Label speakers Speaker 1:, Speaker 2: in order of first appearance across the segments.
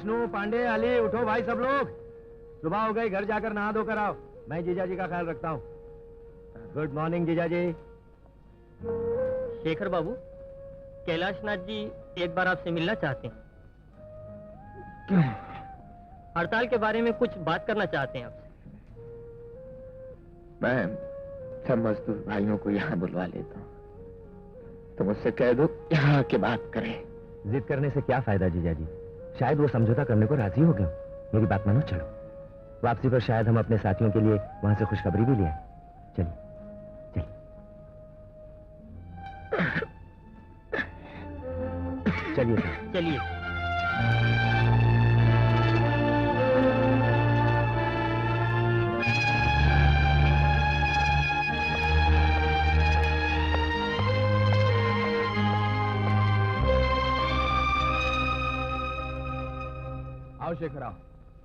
Speaker 1: विष्णु, पांडे, अली, उठो भाई सब लोग। सुबह हो गई, घर जाकर नहा धोकर आओ। मैं जीजा जी का ख्याल रखता हूँ। गुड मॉर्निंग जीजा जी।
Speaker 2: शेखर बाबू, कैलाशनाथ जी एक बार आपसे मिलना चाहते हैं।
Speaker 3: क्यों?
Speaker 2: हड़ताल के बारे में कुछ बात करना चाहते हैं आपसे।
Speaker 3: मैं सब मजदूर भाइयों को यहाँ बुलवा लेता हूँ, तुम उससे कह दो यहाँ आके बात करें।
Speaker 1: जिद करने से क्या फायदा जीजा जी, शायद वो समझौता करने को राजी हो गए। मेरी बात मानो, चलो। वापसी पर शायद हम अपने साथियों के लिए वहां से खुशखबरी भी ले आए। चलिए चलिए चलिए
Speaker 2: चलिए।
Speaker 4: आओ शेखर, आओ,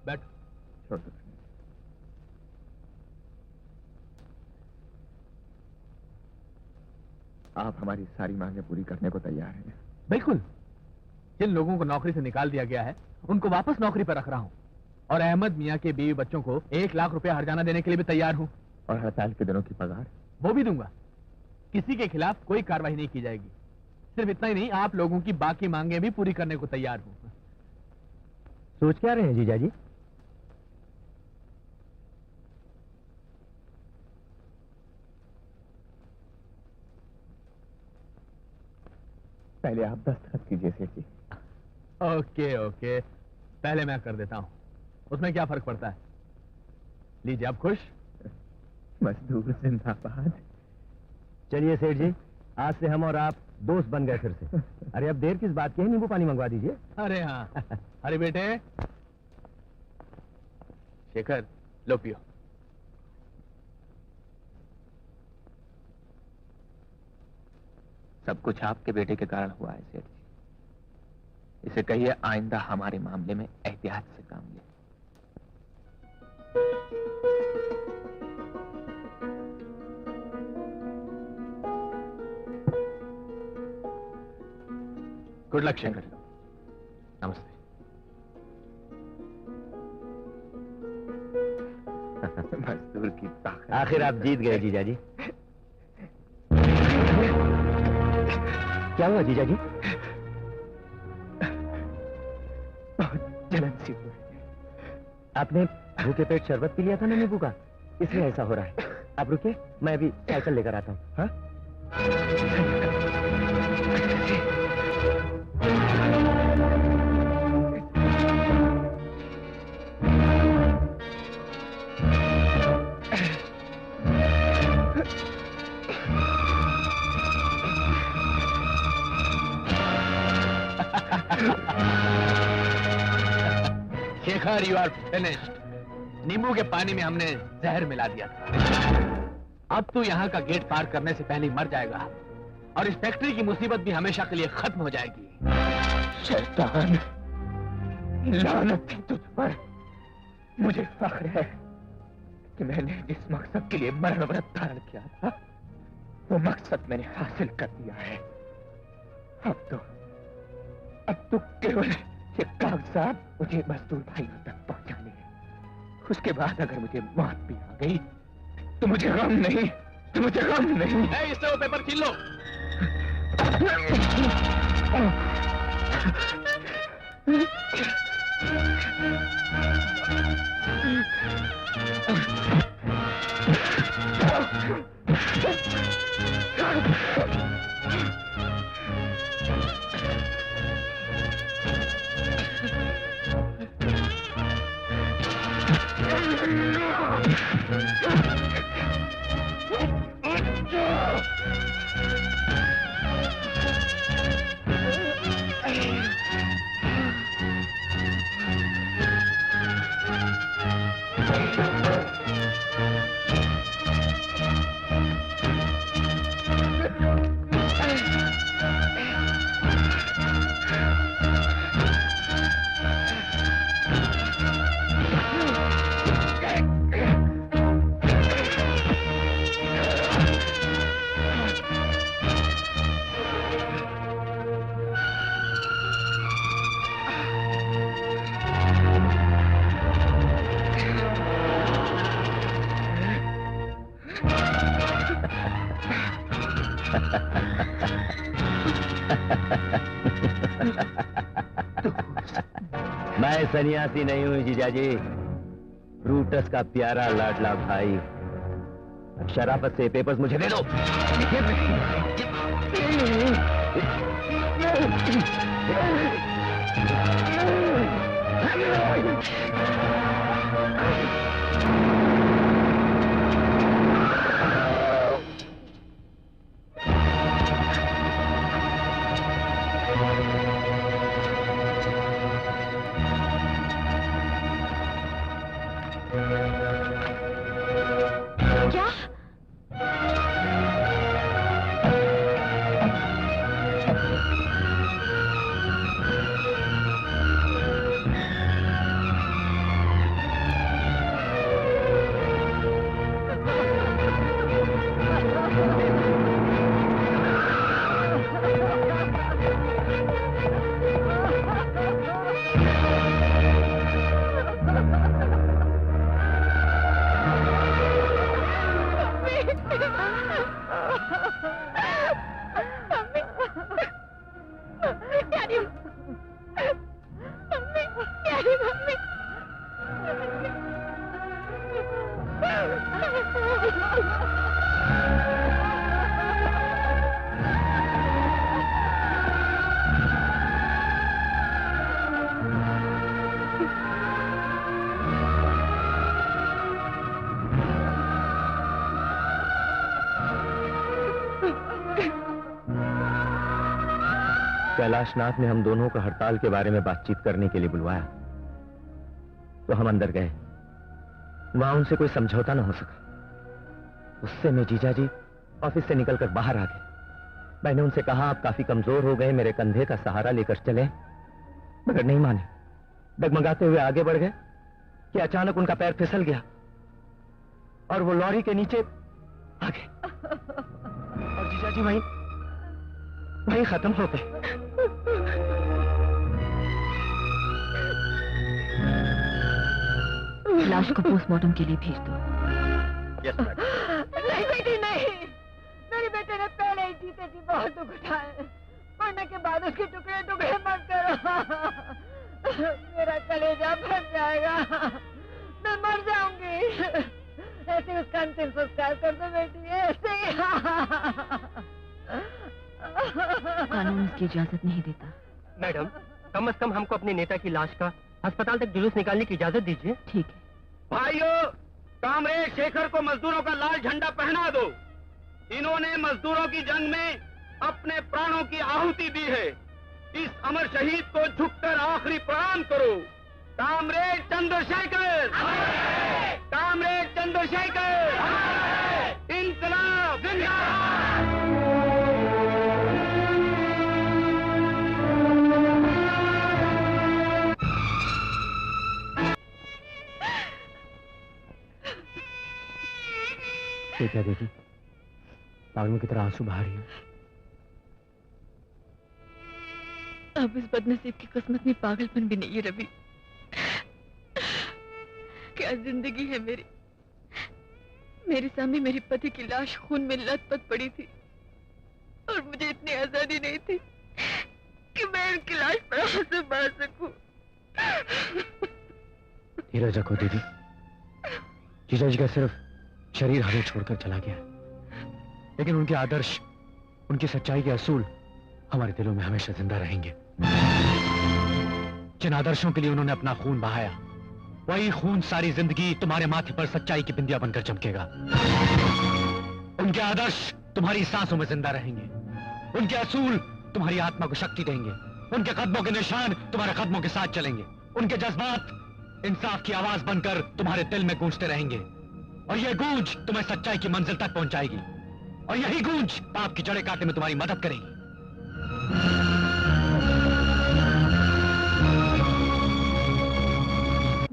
Speaker 4: बैठो।
Speaker 3: छोड़ दो। आप हमारी सारी मांगें पूरी करने को तैयार हैं?
Speaker 4: बिल्कुल। जिन लोगों को नौकरी से निकाल दिया गया है उनको वापस नौकरी पर रख रहा हूँ, और अहमद मियाँ के बीवी बच्चों को 1 लाख रुपया हर्जाना देने के लिए भी तैयार हूँ।
Speaker 3: और हड़ताल के दिनों की पगार?
Speaker 4: वो भी दूंगा। किसी के खिलाफ कोई कार्रवाई नहीं की जाएगी। सिर्फ इतना ही नहीं, आप लोगों की बाकी मांगे भी पूरी करने को तैयार हूँ।
Speaker 1: सोच क्या रहे हैं जीजा जी?
Speaker 3: पहले आप दस्तखत कीजिए सेठ जी।
Speaker 4: ओके ओके, पहले मैं कर देता हूँ, उसमें क्या फर्क पड़ता है। लीजिए, आप खुश?
Speaker 3: मजदूर जिंदाबाद।
Speaker 1: चलिए सेठ जी, आज से हम और आप दोस्त बन गए फिर से। अरे अब देर किस बात की है, नींबू पानी मंगवा दीजिए।
Speaker 4: अरे हाँ। अरे बेटे शेखर, लो पियो।
Speaker 3: सब कुछ आपके बेटे के कारण हुआ है सेठ जी। इसे कहिए आइंदा हमारे मामले में एहतियात से काम ले।
Speaker 4: Good luck Shekhar.
Speaker 3: नमस्ते। मजदूर की ताकत।
Speaker 1: आखिर आप जीत गए जीजा जी। क्या हुआ जीजा जी?
Speaker 3: बहुत जलन सी हुई।
Speaker 1: आपने भूखे पेट शरबत पी लिया था ना नींबू का, इसलिए ऐसा हो रहा है। आप रुकिए, मैं अभी साइकिल लेकर आता हूँ। हाँ?
Speaker 4: Shekhar, you are finished. नींबू के पानी में हमने जहर मिला दिया था। अब तू यहाँ का गेट पार करने से पहले मर जाएगा, और इस फैक्ट्री की मुसीबत भी हमेशा के लिए खत्म हो जाएगी।
Speaker 3: शैतान, लानत है तुझ पर। मुझे फख्र है कि मैंने जिस मकसद के लिए मरण व्रत धारण किया था, वो मकसद मैंने हासिल कर दिया है। अब तो केवल ये कागजात मुझे मजदूर भाइयों तक पहुंचाने हैं। उसके बाद अगर मुझे मौत भी आ गई तो मुझे गम नहीं,
Speaker 4: इससे वो पेपर छीन लो।
Speaker 1: मैं सन्यासी नहीं हूँ जीजाजी, ब्रूटस का प्यारा लाडला भाई। अब शराफत से पेपर्स मुझे दे दो।
Speaker 5: क्या?
Speaker 1: कैलाशनाथ ने हम दोनों को हड़ताल के बारे में बातचीत करने के लिए बुलवाया, तो हम अंदर गए। वहां उनसे कोई समझौता न हो सका। उससे मैं जीजाजी ऑफिस से निकलकर बाहर आ गए। मैंने उनसे कहा, आप काफी कमजोर हो गए, मेरे कंधे का सहारा लेकर चले, मगर नहीं माने। डगमगाते हुए आगे बढ़ गए कि अचानक उनका पैर फिसल गया और वो लॉरी के नीचे आ गए और जीजाजी वहीं खत्म हो गए।
Speaker 5: लाश को पोस्टमार्टम के लिए भेज दो।
Speaker 1: Yes madam.
Speaker 6: नहीं बेटी नहीं, मेरे बेटे ने पहले ही जीते जी बहुत दुख उठाए। मरने के बाद उसके टुकड़े टुकड़े मत करो, मेरा कलेजा फट जाएगा, मैं मर जाऊंगी। ऐसे उसका अंतिम संस्कार कर दो बेटी, ऐसे ही।
Speaker 5: कानून इसकी इजाजत नहीं देता।
Speaker 2: मैडम, कम से कम हमको अपने नेता की लाश का अस्पताल तक जुलूस निकालने की इजाजत दीजिए।
Speaker 5: ठीक है।
Speaker 4: भाइयों, कामरेड शेखर को मजदूरों का लाल झंडा पहना दो। इन्होंने मजदूरों की जंग में अपने प्राणों की आहुति दी है। इस अमर शहीद को झुककर आखिरी प्रणाम करो। कामरेड चंद्रशेखर, कामरेड चंद्रशेखर, इंकलाब जिंदाबाद।
Speaker 1: क्या देखी, पागलों की तरह आंसू बहा रही है।
Speaker 5: अब इस बदनसीब की किस्मत में पागलपन भी नहीं है रवि। क्या जिंदगी है मेरी। मेरे सामने मेरे पति की लाश खून में लथपथ पड़ी थी और मुझे इतनी आजादी नहीं थी कि मैं उनकी लाश पर आंसू बहा सकूं।
Speaker 1: धीरज रखो दीदी, जीजाजी का सिर्फ शरीर हमें छोड़कर चला गया, लेकिन उनके आदर्श, उनकी सच्चाई के असूल हमारे दिलों में हमेशा जिंदा रहेंगे। जिन आदर्शों के लिए उन्होंने अपना खून बहाया, वही खून सारी जिंदगी तुम्हारे माथे पर सच्चाई की बिंदिया बनकर चमकेगा। उनके आदर्श तुम्हारी सांसों में जिंदा रहेंगे, उनके असूल तुम्हारी आत्मा को शक्ति देंगे, उनके कदमों के निशान तुम्हारे कदमों के साथ चलेंगे, उनके जज्बात इंसाफ की आवाज बनकर तुम्हारे दिल में गूंजते रहेंगे और यह गूंज तुम्हें सच्चाई की मंजिल तक पहुंचाएगी और यही गूंज पाप की जड़ें काटने में तुम्हारी मदद करेगी।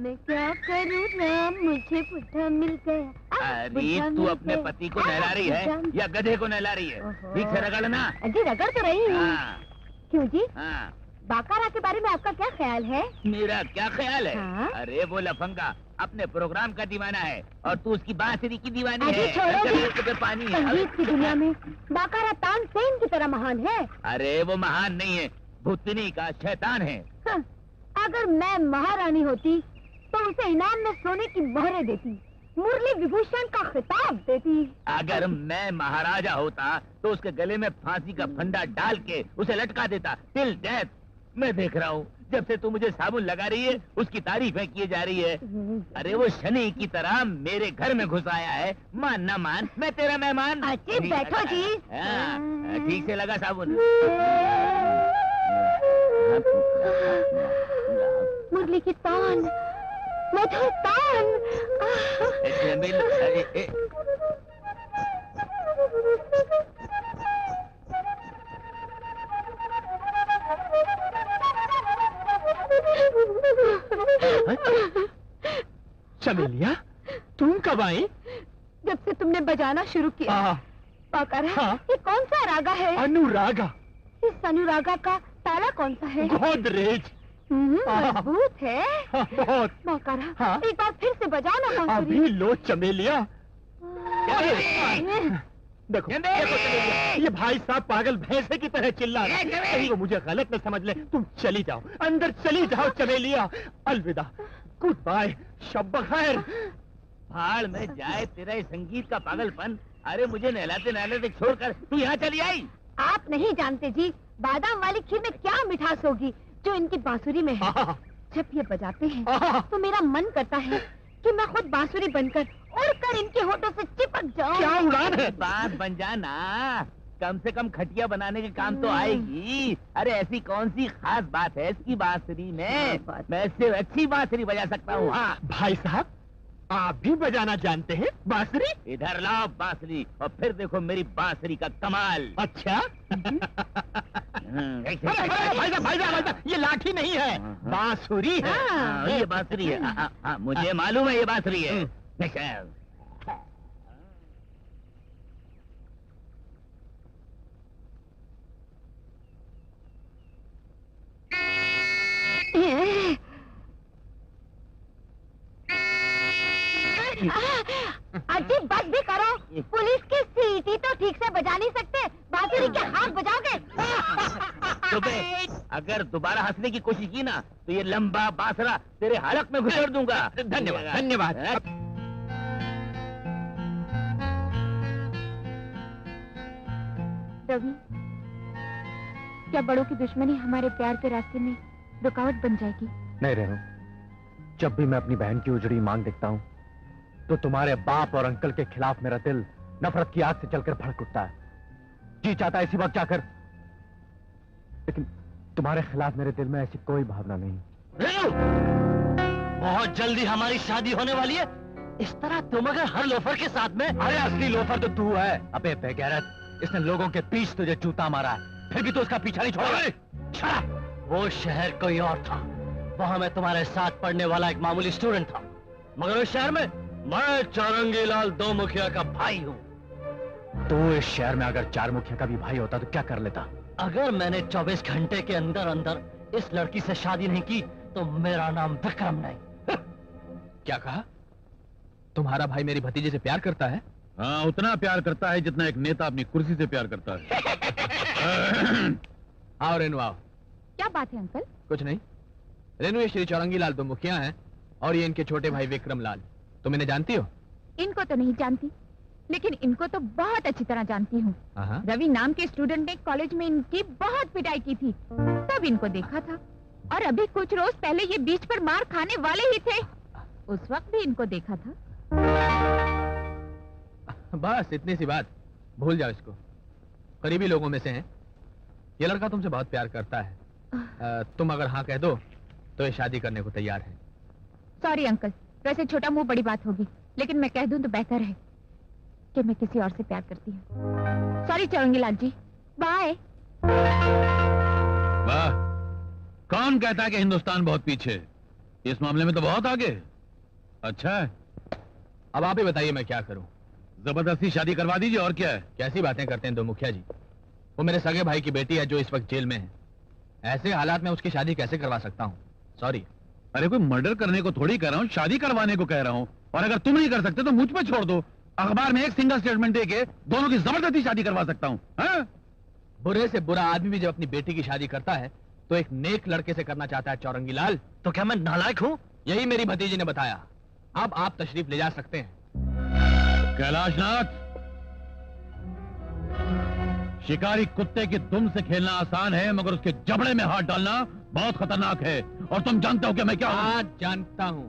Speaker 6: मैं क्या करूँ राम, मुझे पुट्ठा मिल गया।
Speaker 4: अरे तू अपने पति को नहला रही है या गधे को नहला रही है? ठीक से रगड़ना।
Speaker 6: जी रगड़ तो रही हूँ। क्यों जी?
Speaker 4: हाँ।
Speaker 6: बाकारा के बारे में आपका क्या ख्याल है?
Speaker 4: मेरा क्या ख्याल है?
Speaker 6: हाँ?
Speaker 4: अरे वो लफंगा अपने प्रोग्राम का दीवाना है और तू उसकी बांसुरी की दीवानी
Speaker 6: अभी
Speaker 4: है।
Speaker 6: छोड़ो
Speaker 4: इसके पे पानी है।
Speaker 6: संगीत की दुनिया में बाकारा तानसेन की तरह महान है।
Speaker 4: अरे वो महान नहीं है, भूतनी का शैतान है।
Speaker 6: हाँ, अगर मैं महारानी होती तो उसे इनाम में सोने की मोहरें देती, मुरली विभूषण का खिताब देती।
Speaker 4: अगर मैं महाराजा होता तो उसके गले में फांसी का फंदा डाल के उसे लटका देता टिल डेथ। मैं देख रहा हूँ जब से तू मुझे साबुन लगा रही है उसकी तारीफें किए जा रही है। अरे वो शनि की तरह मेरे घर में घुस आया है, मान ना मान मैं तेरा मेहमान।
Speaker 6: अच्छी बैठो जी।
Speaker 4: हाँ, ठीक से लगा साबुन।
Speaker 6: मुरली की तान, मधुर तान।
Speaker 3: चमेलिया, तुम कब आई?
Speaker 6: जब से तुमने बजाना शुरू किया। बाकारा,
Speaker 3: हाँ।
Speaker 6: ये कौन सा रागा है?
Speaker 3: अनुरागा।
Speaker 6: इस अनुरागा का ताला कौन सा है?
Speaker 3: गोदरेज।
Speaker 6: मजबूत है।
Speaker 3: बहुत।
Speaker 6: बाकारा,
Speaker 3: हाँ।
Speaker 6: एक बार फिर से बजाना बांसुरी।
Speaker 3: अभी लो चमेलिया। देखो, ये भाई साहब पागल भैंसे की तरह चिल्ला रहे हैं। कहीं वो मुझे गलत न समझ ले। तुम चली जाओ, अंदर चली जाओ चमेलिया। अलविदा, गुड बाय, शब बखैर।
Speaker 4: भाड़ में जाए तेरा ये संगीत का पागलपन। अरे मुझे नहलाते नहलाते छोड़कर तू यहाँ चली आई।
Speaker 6: आप नहीं जानते जी, बादाम वाली खीर में क्या मिठास होगी जो इनकी बांसुरी में है। जब ये बजाते हैं तो मेरा मन करता है कि मैं खुद बांसुरी बनकर उड़कर इनके होठों से चिपक जाऊं।
Speaker 3: क्या उड़ान है?
Speaker 4: बात बन जाना, कम से कम खटिया बनाने के काम तो आएगी। अरे ऐसी कौन सी खास बात है इसकी बांसुरी में? मैं इससे अच्छी बांसुरी बजा सकता हूँ। हाँ,
Speaker 3: भाई साहब, आप भी बजाना जानते हैं बांसुरी?
Speaker 4: इधर लाओ बांसुरी और फिर देखो मेरी बांसुरी का कमाल।
Speaker 3: अच्छा। भाई साहब, ये लाठी नहीं है, बांसुरी है।
Speaker 4: हाँ, ये बांसुरी है। मुझे मालूम है ये बांसुरी है।
Speaker 6: अजीब बात भी करो, पुलिस की सीटी तो ठीक से बजा नहीं सकते, बांसुरी के हाथ बजाओगे।
Speaker 4: अगर दोबारा हंसने की कोशिश की ना तो ये लंबा बांसुरा तेरे हलक में घुसेड़ दूंगा।
Speaker 3: धन्यवाद, धन्यवाद।
Speaker 5: रवि, क्या बड़ों की दुश्मनी हमारे प्यार के रास्ते में रुकावट बन जाएगी?
Speaker 1: नहीं रेणु, जब भी मैं अपनी बहन की उजड़ी मांग देखता हूँ तो तुम्हारे बाप और अंकल के खिलाफ मेरा दिल नफरत की आग से चलकर भड़क उठता है। जी चाहता है इसी वक्त जाकर, लेकिन तुम्हारे खिलाफ मेरे दिल में ऐसी कोई भावना नहीं।
Speaker 2: रेणु, बहुत जल्दी हमारी शादी होने वाली है। इस तरह तुम अगर हर लोफर के साथ में।
Speaker 1: अरे असली लोफर तो तू है। अबे बेगैरत, इसने लोगों के बीच तुझे जूता मारा है, फिर भी तो उसका पीछा नहीं छोड़ा।
Speaker 2: वो शहर कोई और था, वहाँ मैं तुम्हारे साथ पढ़ने वाला एक मामूली स्टूडेंट था, मगर उस शहर में मैं चौरंगी लाल दो मुखिया का भाई हूँ।
Speaker 1: तो इस शहर में अगर चार मुखिया का भी भाई होता तो क्या कर लेता?
Speaker 2: अगर मैंने 24 घंटे के अंदर अंदर इस लड़की से शादी नहीं की तो मेरा नाम विक्रम नहीं।
Speaker 4: क्या कहा? तुम्हारा भाई मेरी भतीजे से प्यार करता है?
Speaker 7: हाँ, उतना प्यार करता है जितना एक नेता अपनी कुर्सी से प्यार करता है।
Speaker 4: आओ रेनू आओ।
Speaker 5: क्या बात है अंकल?
Speaker 4: कुछ नहीं रेनू, ये श्री चौरंगी लाल दो मुखिया हैं और ये इनके छोटे भाई विक्रम लाल। तुम इन्हें जानती हो?
Speaker 5: इनको तो नहीं जानती, लेकिन इनको तो बहुत अच्छी तरह जानती हूँ। रवि नाम के स्टूडेंट ने कॉलेज में इनकी बहुत पिटाई की थी, तब इनको देखा था। और अभी कुछ रोज पहले ये बीच पर मार खाने वाले ही थे, उस वक्त भी इनको देखा था।
Speaker 4: बस इतनी सी बात, भूल जाओ इसको। करीबी लोगों में से हैं। ये लड़का तुमसे बहुत प्यार करता है। तुम अगर हाँ कह दो तो ये शादी करने को तैयार है।
Speaker 5: सॉरी अंकल, वैसे छोटा मुंह बड़ी बात होगी, लेकिन मैं कह दूं तो बेहतर है कि मैं किसी और से प्यार करती हूँ। सॉरी चौरंगी लाल जी, बाय।
Speaker 7: वाह, कौन कहता है कि हिंदुस्तान बहुत पीछे? इस मामले में तो बहुत आगे। अच्छा है,
Speaker 4: अब आप ही बताइए मैं क्या करूं?
Speaker 7: जबरदस्ती शादी करवा दीजिए, और क्या है।
Speaker 4: कैसी बातें करते हैं दो मुखिया जी? वो मेरे सगे भाई की बेटी है जो इस वक्त जेल में है। ऐसे हालात में उसकी शादी कैसे करवा सकता हूँ? सॉरी।
Speaker 7: अरे कोई मर्डर करने को थोड़ी कह रहा हूँ, शादी करवाने को कह रहा हूँ। और अगर तुम नहीं कर सकते तो मुझ पे छोड़ दो, अखबार में एक सिंगल स्टेटमेंट देके दोनों की जबरदस्ती शादी करवा सकता हूँ।
Speaker 4: बुरे से बुरा आदमी भी जब अपनी बेटी की शादी करता है तो एक नेक लड़के से करना चाहता है चौरंगी लाल।
Speaker 2: तो क्या मैं नालायक हूँ?
Speaker 4: यही मेरी भतीजी ने बताया। अब आप तशरीफ ले जा सकते हैं।
Speaker 7: कैलाशनाथ, शिकारी कुत्ते की दुम से खेलना आसान है, मगर उसके जबड़े में हाथ डालना बहुत खतरनाक है। और तुम जानते हो कि मैं क्या हूं?
Speaker 4: आज जानता हूं।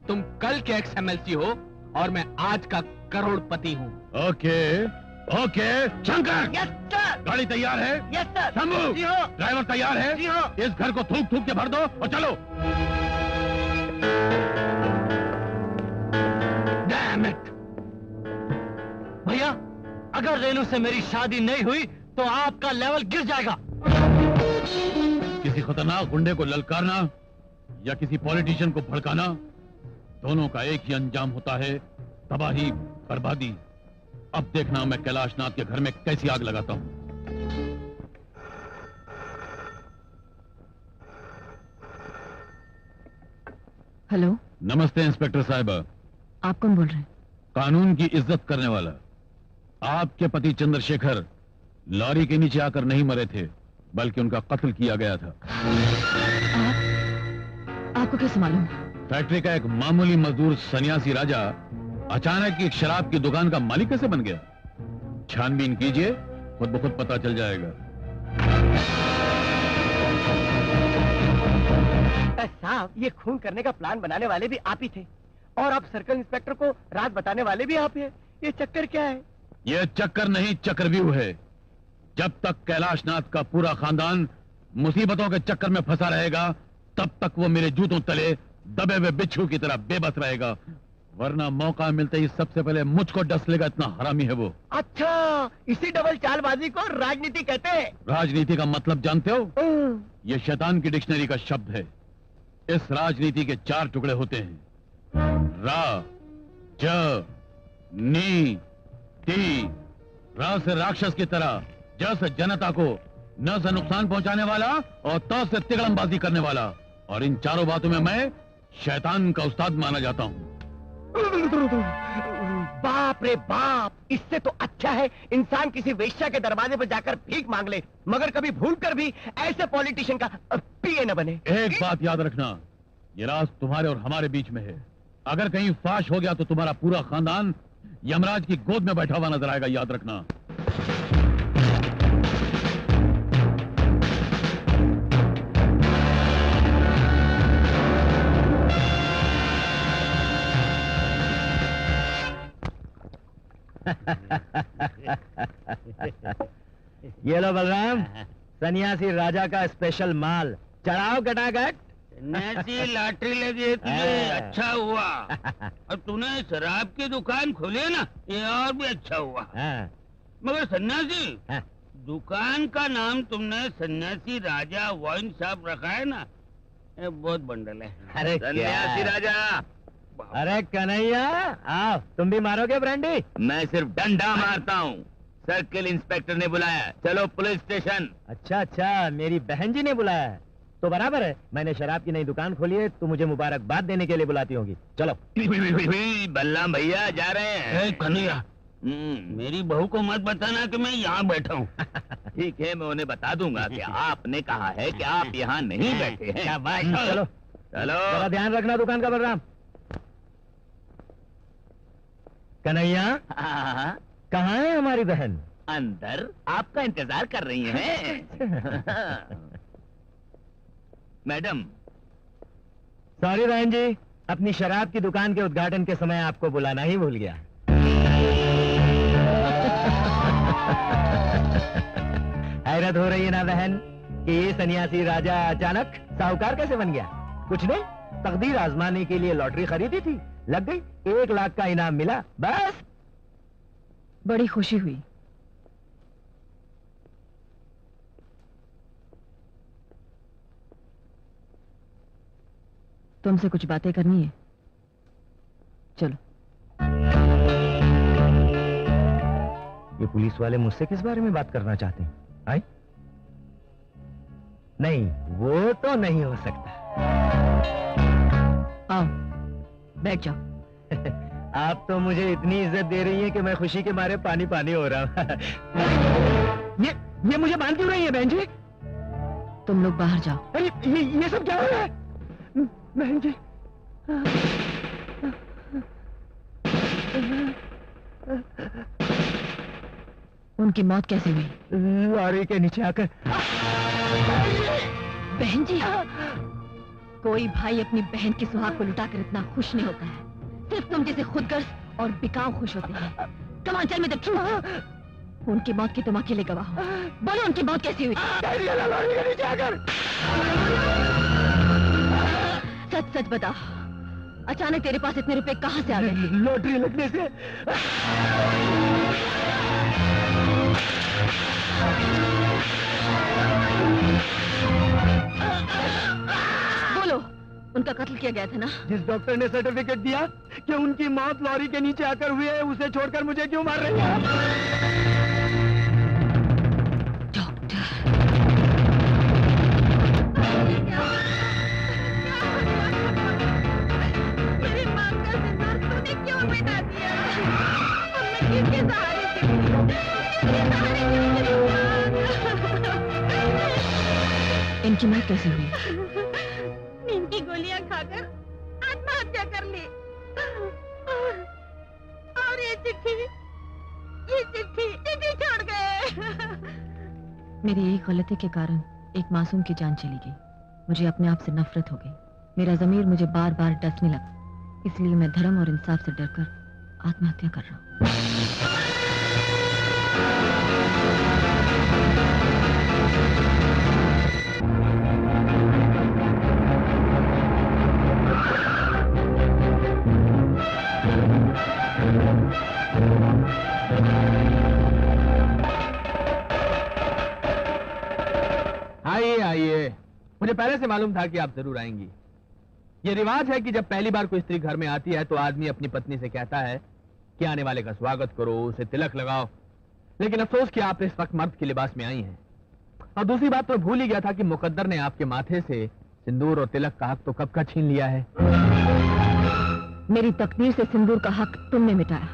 Speaker 4: तुम कल के एक्स MLC हो और मैं आज का करोड़पति हूं।
Speaker 7: Okay okay. Shankar,
Speaker 2: yes sir.
Speaker 7: गाड़ी तैयार है?
Speaker 2: Yes sir.
Speaker 7: शंभू,
Speaker 2: जी हाँ।
Speaker 7: ड्राइवर तैयार है?
Speaker 2: जी हाँ।
Speaker 7: इस घर को थूक थूक के भर दो और चलो।
Speaker 2: Damn it! भैया, अगर रेनू से मेरी शादी नहीं हुई तो आपका लेवल गिर जाएगा।
Speaker 7: किसी खतरनाक गुंडे को ललकारना या किसी पॉलिटिशियन को भड़काना, दोनों का एक ही अंजाम होता है, तबाही, बर्बादी। अब देखना मैं कैलाशनाथ के घर में कैसी आग लगाता हूं।
Speaker 5: हेलो,
Speaker 7: नमस्ते इंस्पेक्टर साहिबा।
Speaker 5: आप कौन बोल रहे हैं?
Speaker 7: कानून की इज्जत करने वाला। आपके पति चंद्रशेखर लॉरी के नीचे आकर नहीं मरे थे, बल्कि उनका कत्ल किया गया था।
Speaker 5: आपको कैसे मालूम?
Speaker 7: फैक्ट्री का एक मामूली मजदूर सन्यासी राजा अचानक एक शराब की दुकान का मालिक कैसे बन गया? छानबीन कीजिए, खुद ब खुद पता चल जाएगा।
Speaker 2: साहब, ये खून करने का प्लान बनाने वाले भी आप ही थे और अब सर्कल इंस्पेक्टर को राज बताने वाले भी आप हैं। ये चक्कर क्या है?
Speaker 7: ये चक्कर नहीं, चक्रव्यूह है। जब तक कैलाशनाथ का पूरा खानदान मुसीबतों के चक्कर में फंसा रहेगा, तब तक वो मेरे जूतों तले दबे हुए बिच्छू की तरह बेबस रहेगा, वरना मौका मिलते ही सबसे पहले मुझको डस लेगा। इतना हरामी है वो।
Speaker 2: अच्छा, इसी डबल चालबाजी को राजनीति कहते हैं।
Speaker 7: राजनीति का मतलब जानते हो? ये शैतान की डिक्शनरी का शब्द है। इस राजनीति के 4 टुकड़े होते हैं, रा, ज, नी, ती। रा से राक्षस की तरह, ज से जनता को, न से नुकसान पहुंचाने वाला और त से तिगड़मबाजी करने वाला। और इन चारों बातों में मैं शैतान का उस्ताद माना जाता हूं।
Speaker 2: बाप रे बाप, इससे तो अच्छा है इंसान किसी वेश्या के दरवाजे पर जाकर भीख मांग ले, मगर कभी भूलकर भी ऐसे पॉलिटिशियन का पीए न बने।
Speaker 7: एक बात याद रखना, ये राज तुम्हारे और हमारे बीच में है। अगर कहीं फाश हो गया तो तुम्हारा पूरा खानदान यमराज की गोद में बैठा हुआ नजर आएगा, याद रखना।
Speaker 1: ये लो बलराम, सन्यासी राजा का स्पेशल माल, चढ़ाओ कटाकट।
Speaker 8: नैसी लॉटरी लगी है तुझे, अच्छा हुआ। और तूने शराब की दुकान खोली है ना, ये और भी अच्छा हुआ। मगर सन्यासी, दुकान का नाम तुमने सन्यासी राजा वाइन शॉप रखा है ना, ये बहुत बंडल है।
Speaker 1: अरे
Speaker 8: सन्यासी राजा।
Speaker 1: अरे कन्हैया, आओ, तुम भी मारोगे ब्रांडी?
Speaker 8: मैं सिर्फ डंडा मारता हूँ, सर्किल इंस्पेक्टर ने बुलाया, चलो पुलिस स्टेशन।
Speaker 1: अच्छा अच्छा, मेरी बहन जी ने बुलाया है तो बराबर है। मैंने शराब की नई दुकान खोली है तो मुझे मुबारकबाद देने के लिए बुलाती होगी। चलो।
Speaker 8: बल्लाम भैया जा रहे हैं। कन्हैया, मेरी बहू को मत बताना कि मैं यहाँ बैठा हूँ। ठीक है, मैं उन्हें बता दूंगा कि आपने कहा है कि आप यहाँ नहीं बैठे हैं।
Speaker 1: चलो
Speaker 8: चलो,
Speaker 1: जरा ध्यान रखना दुकान का बलराम। कन्हैया,
Speaker 8: हाँ,
Speaker 1: कहाँ है हमारी बहन?
Speaker 8: अंदर आपका इंतजार कर रही हैं। मैडम।
Speaker 1: सॉरी बहन जी, अपनी शराब की दुकान के उद्घाटन के समय आपको बुलाना ही भूल गया। हैरत हो रही है ना बहन कि ये सन्यासी राजा अचानक साहूकार कैसे बन गया? कुछ नहीं, तकदीर आजमाने के लिए लॉटरी खरीदी थी, लग गई, 1 लाख का इनाम मिला, बस।
Speaker 5: बड़ी खुशी हुई। तुमसे कुछ बातें करनी है, चलो।
Speaker 1: ये पुलिस वाले मुझसे किस बारे में बात करना चाहते हैं? आए? नहीं, वो तो नहीं हो सकता।
Speaker 5: बैठ जाओ।
Speaker 1: आप तो मुझे इतनी इज्जत दे रही हैं कि मैं खुशी के मारे पानी पानी हो रहा हूँ। ये मुझे बांध क्यों रही है बहन जी?
Speaker 5: तुम लोग बाहर जाओ।
Speaker 1: अरे ये सब क्या हो रहा है बहन जी?
Speaker 5: उनकी मौत कैसे हुई?
Speaker 1: लॉरी के नीचे आकर।
Speaker 5: बहन जी, कोई भाई अपनी बहन की सुहाग को लुटाकर इतना खुश नहीं होता है। सिर्फ तुम जैसे खुदगर्ज और बिकाऊ खुश होते हैं। Come on tell me the truth. उनकी मौत की तुम अकेले गवाह हो। बोलो उनकी मौत कैसी हुई?
Speaker 1: लॉरी के नीचे आकर।
Speaker 5: सच सच बता, अचानक तेरे पास इतने रुपए कहाँ से आ गए?
Speaker 1: लॉटरी लगने से।
Speaker 5: बोलो, उनका कत्ल किया गया था ना?
Speaker 1: जिस डॉक्टर ने सर्टिफिकेट दिया कि उनकी मौत लॉरी के नीचे आकर हुई है, उसे छोड़कर मुझे क्यों मार रही है?
Speaker 5: डॉक्टर। मेरी मां का सिंदूर तूने क्यों मिटा दिया? हमने किसके सहारे इनकी मौत कैसे हुई? नींद की गोलियां खाकर आत्महत्या कर ली। और ये चिट्ठी छोड़ गए। मेरी एक गलती के कारण एक मासूम की जान चली गई। मुझे अपने आप से नफरत हो गई। मेरा ज़मीर मुझे बार बार डसने लगा। इसलिए मैं धर्म और इंसाफ से डरकर आत्महत्या कर रहा हूँ।
Speaker 4: आइए आइए, मुझे पहले से मालूम था कि आप जरूर आएंगी। ये रिवाज है कि जब पहली बार कोई स्त्री घर में आती है तो आदमी अपनी पत्नी से कहता है कि आने वाले का स्वागत करो, उसे तिलक लगाओ। लेकिन अफसोस कि आप इस वक्त मर्द के लिबास में आई हैं। और दूसरी बात तो भूल ही गया था कि मुकद्दर ने आपके माथे से सिंदूर और तिलक का हक तो कब का छीन लिया है।
Speaker 5: मेरी तकदीर से सिंदूर का हक तुमने मिटाया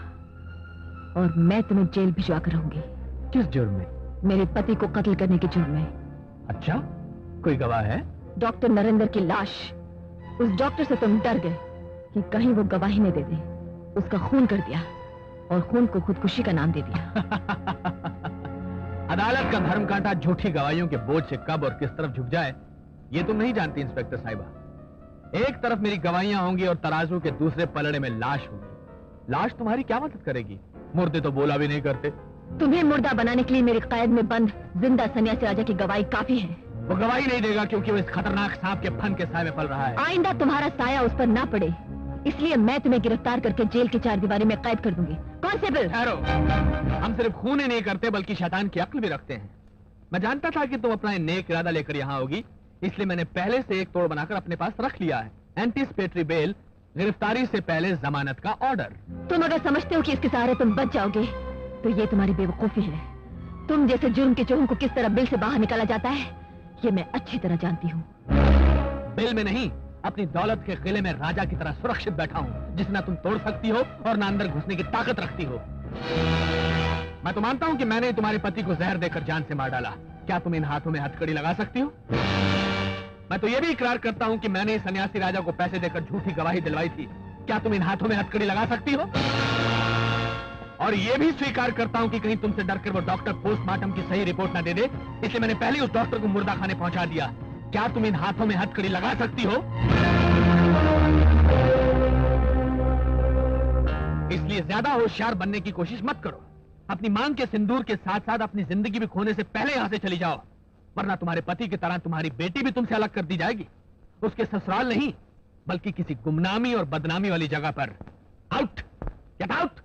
Speaker 5: और मैं तुम्हें जेल भिजवा कर रहूंगी।
Speaker 4: किस जुर्म में?
Speaker 5: मेरे पति को कत्ल करने के जुर्म में।
Speaker 4: अच्छा, कोई गवाह है?
Speaker 5: डॉक्टर नरेंद्र की लाश। उस डॉक्टर से तुम डर गए कि कहीं वो गवाही न दे दे। उसका खून कर दिया और खून को खुदकुशी का नाम दे दिया।
Speaker 4: अदालत का धर्म कांटा झूठी गवाहियों के बोझ से कब और किस तरफ झुक जाए, ये तुम नहीं जानती इंस्पेक्टर साहिबा। एक तरफ मेरी गवाहियां होंगी और तराजू के दूसरे पलड़े में लाश होगी। लाश तुम्हारी क्या मदद करेगी? मुर्दे तो बोला भी नहीं करते।
Speaker 5: तुम्हें मुर्दा बनाने के लिए मेरे कैद में बंद जिंदा सन्यासी राजा की गवाही काफी है।
Speaker 4: वो गवाही नहीं देगा क्योंकि वो इस खतरनाक सांप के फन के साए में पल रहा है।
Speaker 5: आइंदा तुम्हारा साया उस पर ना पड़े, इसलिए मैं तुम्हें गिरफ्तार करके जेल की चारदीवारी में कैद कर दूंगी। कांस्टेबल!
Speaker 4: ठहरो, हम सिर्फ खून ही नहीं करते बल्कि शैतान की अक्ल भी रखते हैं। मैं जानता था कि तुम अपना नेक इरादा लेकर यहाँ होगी, इसलिए मैंने पहले से एक तोड़ बनाकर अपने पास रख लिया है। एंटीसिपेटरी बेल, गिरफ्तारी से पहले जमानत का ऑर्डर।
Speaker 5: तुम अगर समझते हो कि इसके सहारे तुम बच जाओगे तो ये तुम्हारी बेवकूफी है। तुम जैसे जुर्म के चोरों को किस तरह बिल से बाहर निकाला जाता है ये मैं अच्छी तरह जानती हूँ।
Speaker 4: बिल में नहीं, अपनी दौलत के किले में राजा की तरह सुरक्षित बैठा हूँ, जिसे ना तुम तोड़ सकती हो और ना अंदर घुसने की ताकत रखती हो। मैं तो मानता हूँ कि मैंने तुम्हारे पति को जहर देकर जान से मार डाला। क्या तुम इन हाथों में हथकड़ी लगा सकती हो? मैं तो ये भी इकरार करता हूँ कि मैंने सन्यासी राजा को पैसे देकर झूठी गवाही दिलवाई थी। क्या तुम इन हाथों में हथकड़ी लगा सकती हो? और ये भी स्वीकार करता हूँ कि कहीं तुमसे डरकर वो डॉक्टर पोस्टमार्टम की सही रिपोर्ट ना दे दे, इसलिए मैंने पहले उस डॉक्टर को मुर्दा खाने पहुंचा दिया। क्या तुम इन हाथों में हथकड़ी लगा सकती हो? इसलिए ज्यादा होशियार बनने की कोशिश मत करो। अपनी मांग के सिंदूर के साथ साथ अपनी जिंदगी भी खोने से पहले यहां से चली जाओ, वरना तुम्हारे पति की तरह तुम्हारी बेटी भी तुमसे अलग कर दी जाएगी। उसके ससुराल नहीं बल्कि किसी गुमनामी और बदनामी वाली जगह पर। आउट! Get out!